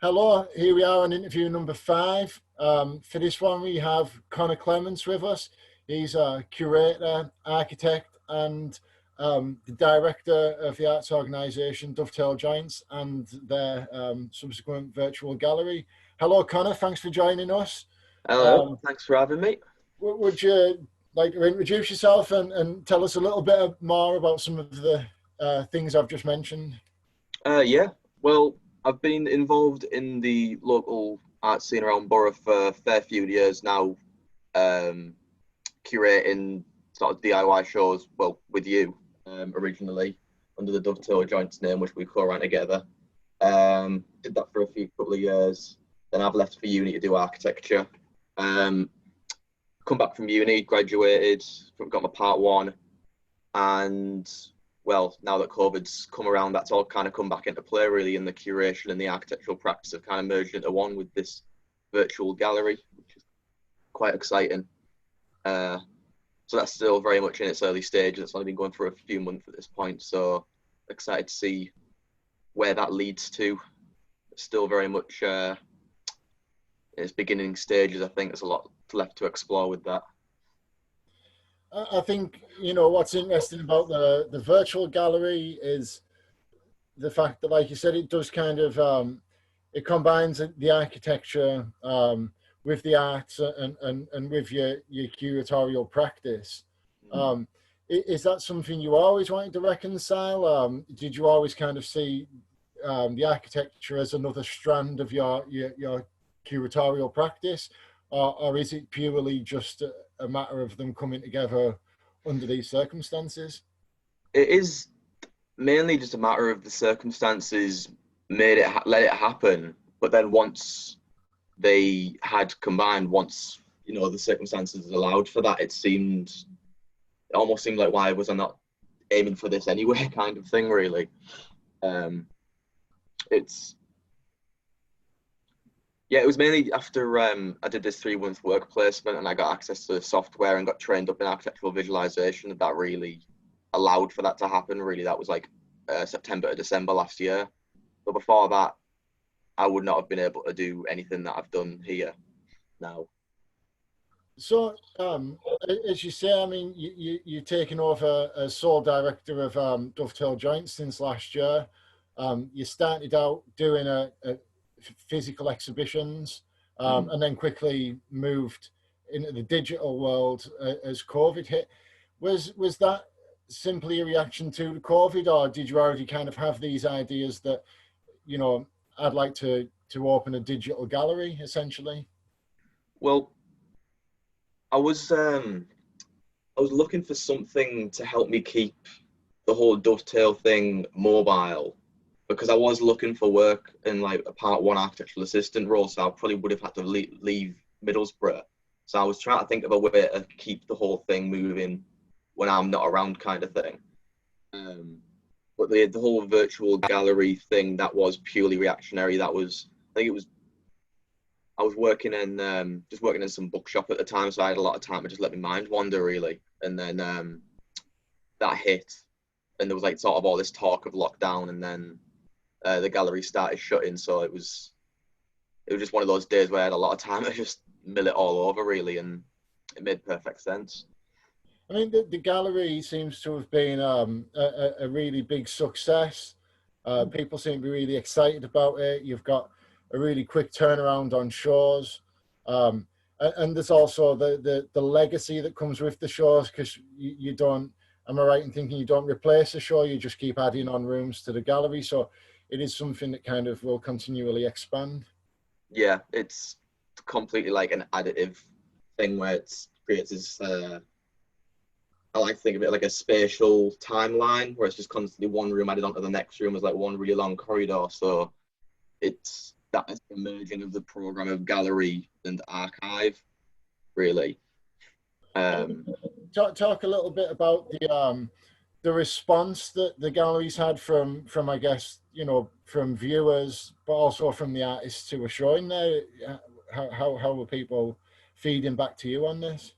Hello, here we are on interview number 5. For this one, we have Clements with us. He's a curator, architect, and the director of the arts organisation Dovetail Giants and their subsequent virtual gallery. Hello, Connor. Thanks for joining us. Hello, thanks for having me. Would you like to introduce yourself and tell us a little bit more about some of the things I've just mentioned? Yeah, well, I've been involved in the local art scene around Borough for a fair few years now, curating sort of DIY shows, well, with you, originally, under the Dovetail Joints name, which we co-ran together. Did that for a couple of years. Then I've left for uni to do architecture. Come back from uni, graduated, got my part 1, and well, now that COVID's come around, that's all kind of come back into play, really, and the curation and the architectural practice have kind of merged into one with this virtual gallery, which is quite exciting. So that's still very much in its early stages. It's only been going for a few months at this point, so excited to see where that leads to. It's still very much in its beginning stages. I think there's a lot left to explore with that. I think, what's interesting about the virtual gallery is the fact that, like you said, it does kind of, it combines the architecture with the arts and with your curatorial practice. Is that something you always wanted to reconcile? Did you always kind of see the architecture as another strand of your curatorial practice? Or is it purely just a matter of them coming together under these circumstances? It is mainly just a matter of the circumstances let it happen. But then once they had combined, once the circumstances allowed for that, it almost seemed like, why was I not aiming for this anyway, kind of thing, really. Yeah, it was mainly after I did this 3-month work placement and I got access to the software and got trained up in architectural visualization that really allowed for that to happen. Really, that was like September to December last year. But before that, I would not have been able to do anything that I've done here now. So, as you say, I mean, you've taken over as sole director of Dovetail Joints since last year. You started out doing a physical exhibitions and then quickly moved into the digital world as COVID hit. Was that simply a reaction to COVID, or did you already kind of have these ideas that, I'd like to open a digital gallery, essentially? Well, I was looking for something to help me keep the whole Dovetail thing mobile, because I was looking for work in like a part 1 architectural assistant role, so I probably would have had to leave Middlesbrough. So I was trying to think of a way to keep the whole thing moving when I'm not around, kind of thing. But the whole virtual gallery thing, that was purely reactionary. I was working in just working in some bookshop at the time, so I had a lot of time to just let my mind wander, really. And then that hit, and there was like sort of all this talk of lockdown, and then the gallery started shutting, so it was just one of those days where I had a lot of time to just mill it all over, really, and it made perfect sense. I mean, the gallery seems to have been a really big success. People seem to be really excited about it. You've got a really quick turnaround on shows. And there's also the legacy that comes with the shows, because you don't, am I right in thinking you don't replace a show, you just keep adding on rooms to the gallery? So it is something that kind of will continually expand. Yeah, it's completely like an additive thing where it creates this, I like to think of it like a spatial timeline, where it's just constantly one room added onto the next room as like one really long corridor. So that is the merging of the program of gallery and archive, really. Talk a little bit about the response that the galleries had from I guess, from viewers, but also from the artists who were showing there. How were people feeding back to you on this?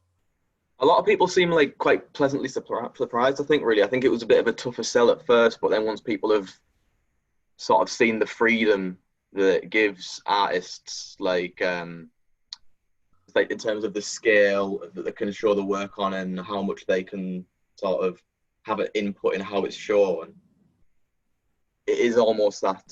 A lot of people seem like quite pleasantly surprised, I think, really. I think it was a bit of a tougher sell at first, but then once people have sort of seen the freedom that gives artists like in terms of the scale that they can show the work on and how much they can sort of have an input in how it's shown. It is almost that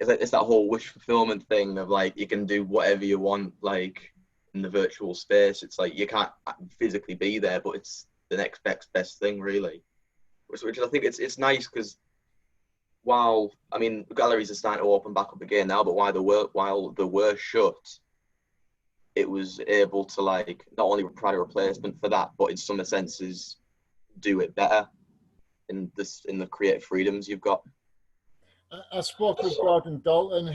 it's that whole wish fulfillment thing of like you can do whatever you want like in the virtual space. It's like you can't physically be there, but it's the next best thing really. Which I think it's nice because while I mean galleries are starting to open back up again now, but while they were shut, it was able to like not only provide a replacement for that, but in some senses do it better in the creative freedoms you've got. I spoke with Gordon Dalton,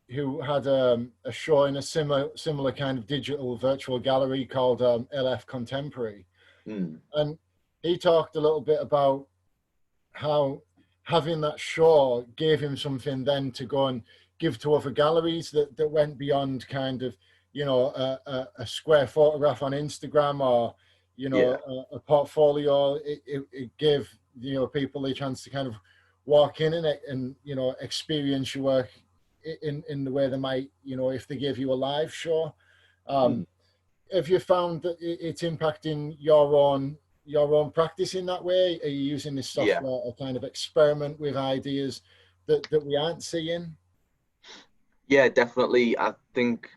who had a show in a similar kind of digital virtual gallery called LF Contemporary, and he talked a little bit about how having that show gave him something then to go and give to other galleries that went beyond kind of a square photograph on Instagram or Yeah. a portfolio. It gave people a chance to kind of walk in and experience your work in the way they might if they gave you a live show. Have you found that it's impacting your own practice in that way? Are you using this Yeah. software to kind of experiment with ideas that we aren't seeing? Yeah, definitely. I think,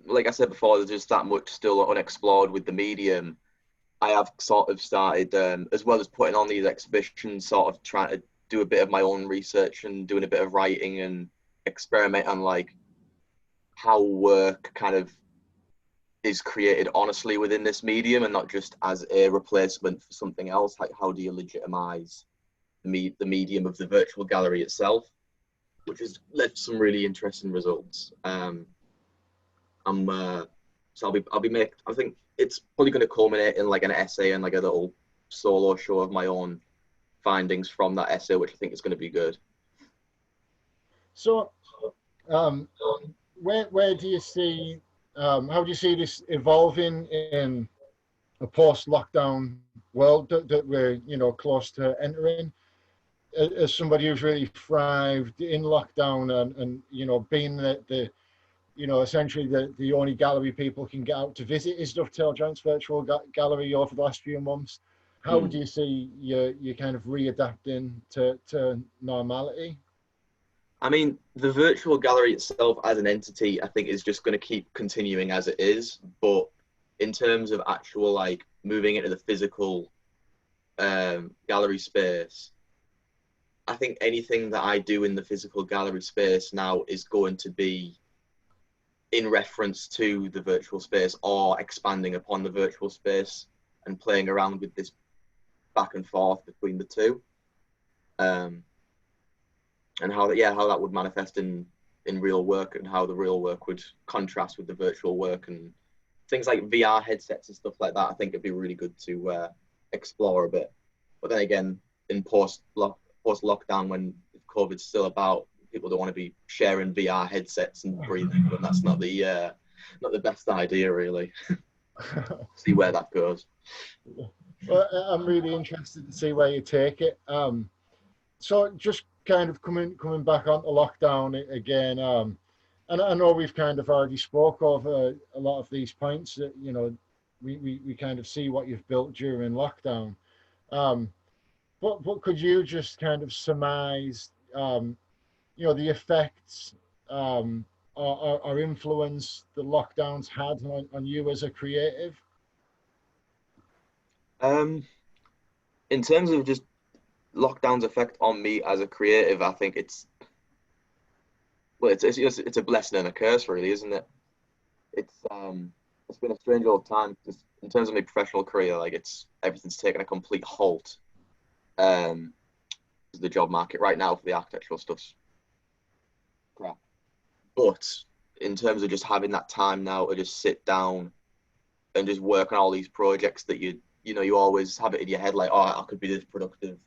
like I said before, there's just that much still unexplored with the medium. I have sort of started, as well as putting on these exhibitions, sort of trying to do a bit of my own research and doing a bit of writing and experiment on like how work kind of is created honestly within this medium and not just as a replacement for something else. Like, how do you legitimize the medium of the virtual gallery itself, which has led to some really interesting results. I'm so I'll be make. I think it's probably going to culminate in like an essay and like a little solo show of my own findings from that essay, which I think is going to be good. So, um, where do you see how do you see this evolving in a post-lockdown world that we're close to entering? As somebody who's really thrived in lockdown and being the essentially the only gallery people can get out to visit is Dovetail Joint's virtual gallery over the last few months. How do you see you kind of readapting to normality? I mean, the virtual gallery itself as an entity, I think, is just going to keep continuing as it is. But in terms of actual like moving into the physical gallery space, I think anything that I do in the physical gallery space now is going to be in reference to the virtual space or expanding upon the virtual space and playing around with this back and forth between the two. And how that would manifest in real work and how the real work would contrast with the virtual work and things like VR headsets and stuff like that. I think it'd be really good to explore a bit. But then again, in post lockdown, when COVID's still about, people don't want to be sharing VR headsets and breathing, and that's not the best idea really. See where that goes. Well, I'm really interested to see where you take it. So just kind of coming back onto lockdown again, and I know we've kind of already spoke over a lot of these points that we kind of see what you've built during lockdown. But could you just kind of surmise the effects or influence the lockdowns had on you as a creative? In terms of just lockdown's effect on me as a creative, I think it's a blessing and a curse, really, isn't it? It's been a strange old time just in terms of my professional career. Like everything's taken a complete halt. The job market right now for the architectural stuff's crap. But in terms of just having that time now to just sit down and just work on all these projects that you always have it in your head, like, oh, I could be this productive,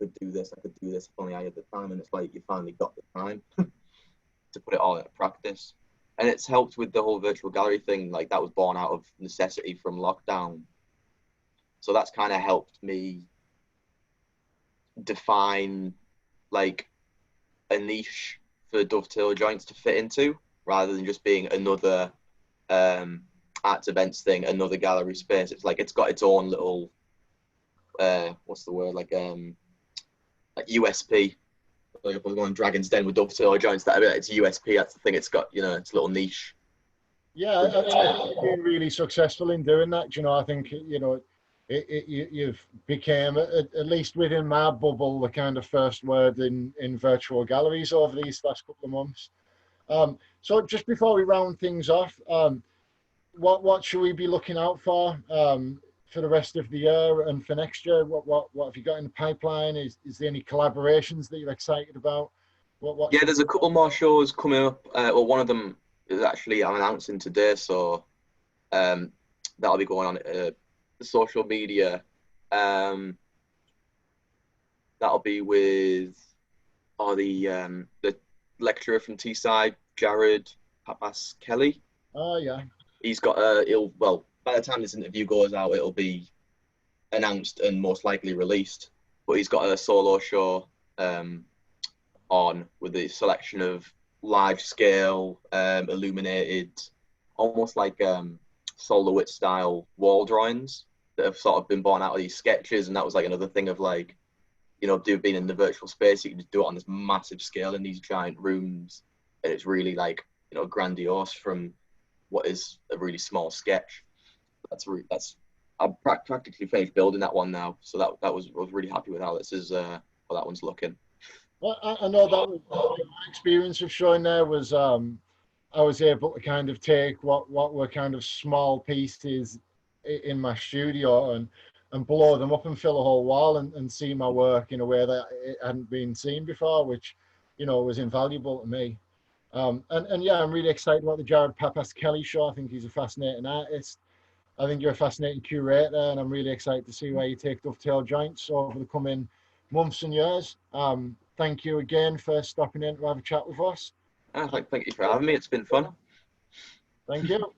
I could do this, if only I had the time. And it's like you finally got the time to put it all into practice. And it's helped with the whole virtual gallery thing. Like that was born out of necessity from lockdown. So that's kind of helped me define like a niche for Dovetail joints to fit into, rather than just being another arts events thing, another gallery space. It's like it's got its own little what's the word, like USP. Like if I was going Dragon's Den with Dovetail joints, that it's USP. That's the thing. It's got, you know, its little niche. Yeah, I mean, I think you've been really successful in doing that. You know, I think, you know, you've became, at least within my bubble, the kind of first word in virtual galleries over these last couple of months. So just before we round things off, what should we be looking out for the rest of the year and for next year? What have you got in the pipeline? Is there any collaborations that you're excited about? What Yeah, should there's a couple more shows coming up. Well, one of them is actually I'm announcing today, so that'll be going on social media. That'll be with the lecturer from Teesside, Jared Papas Kelly. Oh yeah. He's got well, by the time this interview goes out, it'll be announced and most likely released. But he's got a solo show on with a selection of large scale, illuminated, almost like Solowit style wall drawings that have sort of been born out of these sketches. And that was like another thing of like, you know, being in the virtual space, you can just do it on this massive scale in these giant rooms. And it's really like, you know, grandiose from what is a really small sketch. I'm practically finished building that one now. So I was really happy with how this is, how that one's looking. Well, I know that was my experience of showing there was I was able to kind of take what were kind of small pieces in my studio and blow them up and fill a whole wall and see my work in a way that it hadn't been seen before, which, you know, was invaluable to me. And yeah, I'm really excited about the Jared Papas Kelly show. I think he's a fascinating artist. I think you're a fascinating curator, and I'm really excited to see where you take Dovetail Joints over the coming months and years. Thank you again for stopping in to have a chat with us. Thank you for having me. It's been fun. Thank you.